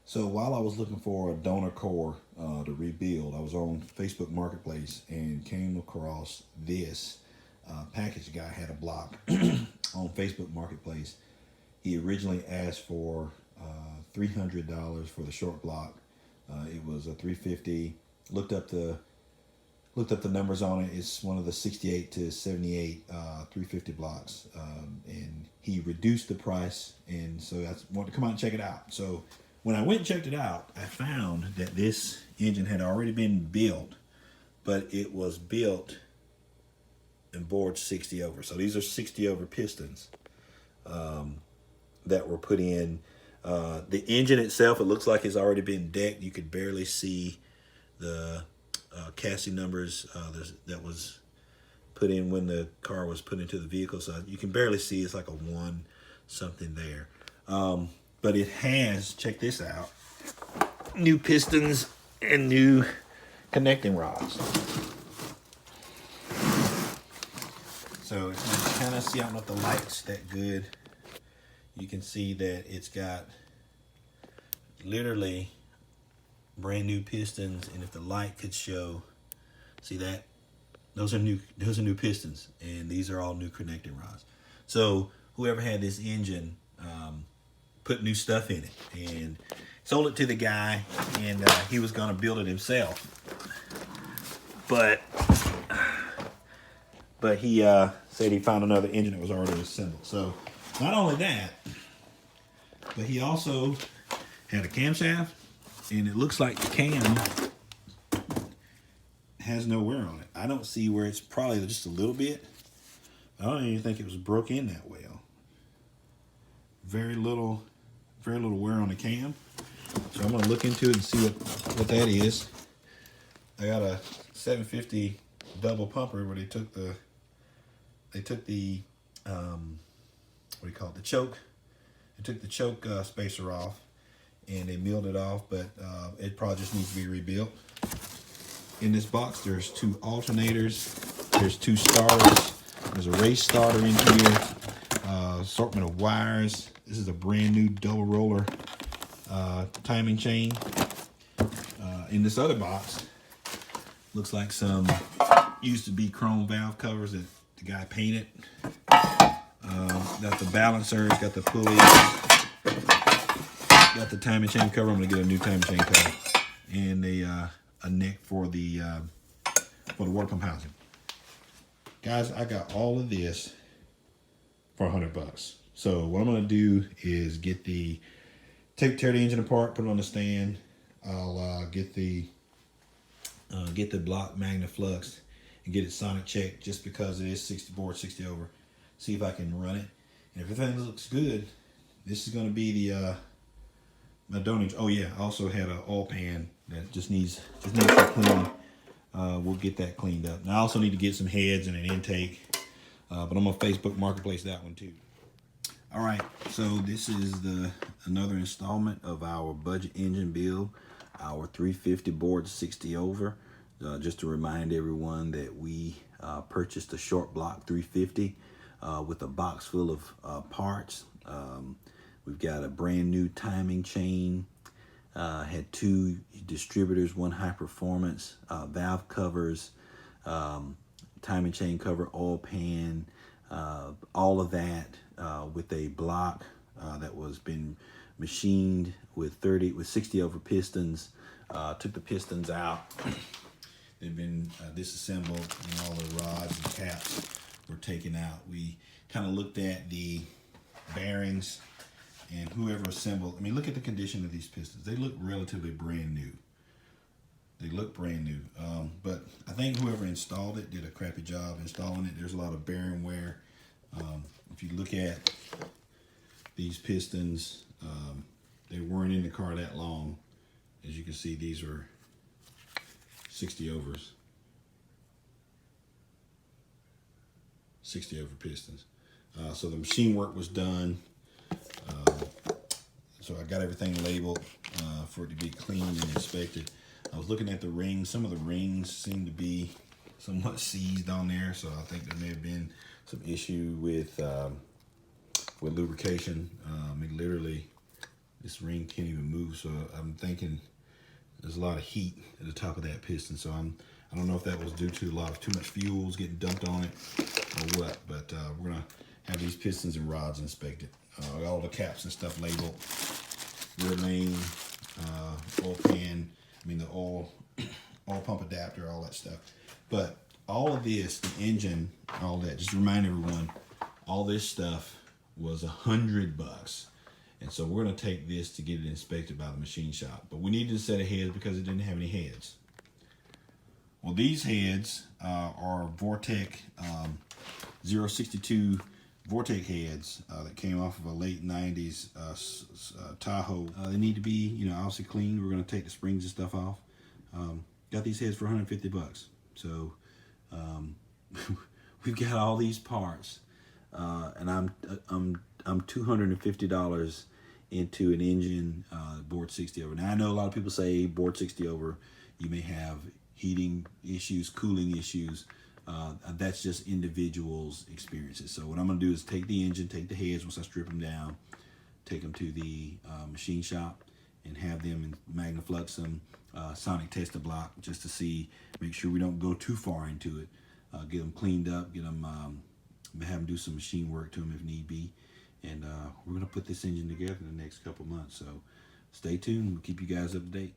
So while I was looking for a donor core to rebuild, I was on Facebook Marketplace and came across this package. The guy had a block on Facebook Marketplace. He originally asked for $300 for the short block. It was a 350. Looked up the numbers on it. It's one of the 68 to 78 350 blocks, and he reduced the price. And so I wanted to come out and check it out. So when I went and checked it out, I found that this engine had already been built, but it was built in board 60 over. So these are 60 over pistons that were put in. The engine itself, it looks like it's already been decked. You could barely see the casting numbers that was put in when the car was put into the vehicle. So you can barely see, it's like a 1 something there. But it has, check this out, new pistons and new connecting rods. So if you kind of see, I don't know if the light's that good. You can see that it's got literally brand new pistons, and if the light could show, see that? Those are new pistons, and these are all new connecting rods. So whoever had this engine put new stuff in it and sold it to the guy, and he was going to build it himself. But he said he found another engine that was already assembled. So not only that, but he also had a camshaft, and it looks like the cam has no wear on it. I don't see where it's probably just a little bit. I don't even think it was broke in that well. Very little wear on the cam. So I'm gonna look into it and see what that is. I got a 750 double pumper where they took the what do you call it, the choke. They took the choke spacer off, and they milled it off, but it probably just needs to be rebuilt. In this box, there's 2 alternators, there's 2 starters, there's a race starter in here, assortment of wires. This is a brand new double roller timing chain. In this other box, looks like some used to be chrome valve covers that the guy painted. Got the balancers, got the pulleys, got the timing chain cover. I'm gonna get a new timing chain cover, and a neck for the water pump housing. Guys, I got all of this for $100. So what I'm gonna do is tear the engine apart, put it on the stand. I'll get the block magna flux and get it sonic checked, just because it is 60 board, 60 over. See if I can run it, and if everything looks good, this is gonna be the my donor. Oh yeah, I also had an oil pan that just needs to clean. We'll get that cleaned up. And I also need to get some heads and an intake, but I'm gonna Facebook Marketplace that one too. All right, so this is another installment of our budget engine build, our 350 board 60 over. Just to remind everyone that we purchased a short block 350 with a box full of parts. We've got a brand new timing chain, had 2 distributors, 1 high performance, valve covers, timing chain cover, oil pan, all of that with a block that was been machined with 60 over pistons. Took the pistons out. They've been disassembled, and all the rods and caps were taken out. We kind of looked at the bearings, and whoever assembled, I mean, look at the condition of these pistons. They look relatively brand new. They look brand new, but I think whoever installed it did a crappy job installing it. There's a lot of bearing wear. If you look at these pistons, they weren't in the car that long. As you can see, these are 60 overs. 60 over pistons. So the machine work was done. So I got everything labeled for it to be cleaned and inspected. I was looking at the rings. Some of the rings seem to be somewhat seized on there, so I think there may have been some issue with lubrication. It literally This ring can't even move, so I'm thinking there's a lot of heat at the top of that piston. So I don't know if that was due to too much fuels getting dumped on it or what, but we're gonna have these pistons and rods inspected. All the caps and stuff labeled, rear main, oil pan, the oil pump adapter, all that stuff. But all of this, the engine, all that, just to remind everyone, all this stuff was $100. And so we're gonna take this to get it inspected by the machine shop. But we needed a set of heads because it didn't have any heads. Well, these heads are Vortec 062 Vortec heads that came off of a late 90s Tahoe. They need to be, obviously cleaned. We're going to take the springs and stuff off. Got these heads for $150. So we've got all these parts, and I'm $250 into an engine board 60 over. Now I know a lot of people say board 60 over, you may have heating issues, cooling issues. That's just individuals' experiences. So what I'm going to do is take the engine, take the heads once I strip them down, take them to the machine shop and have them magnaflux them, sonic test the block just to see, make sure we don't go too far into it. Get them cleaned up, get them, have them do some machine work to them if need be. And we're going to put this engine together in the next couple months. So stay tuned. We'll keep you guys up to date.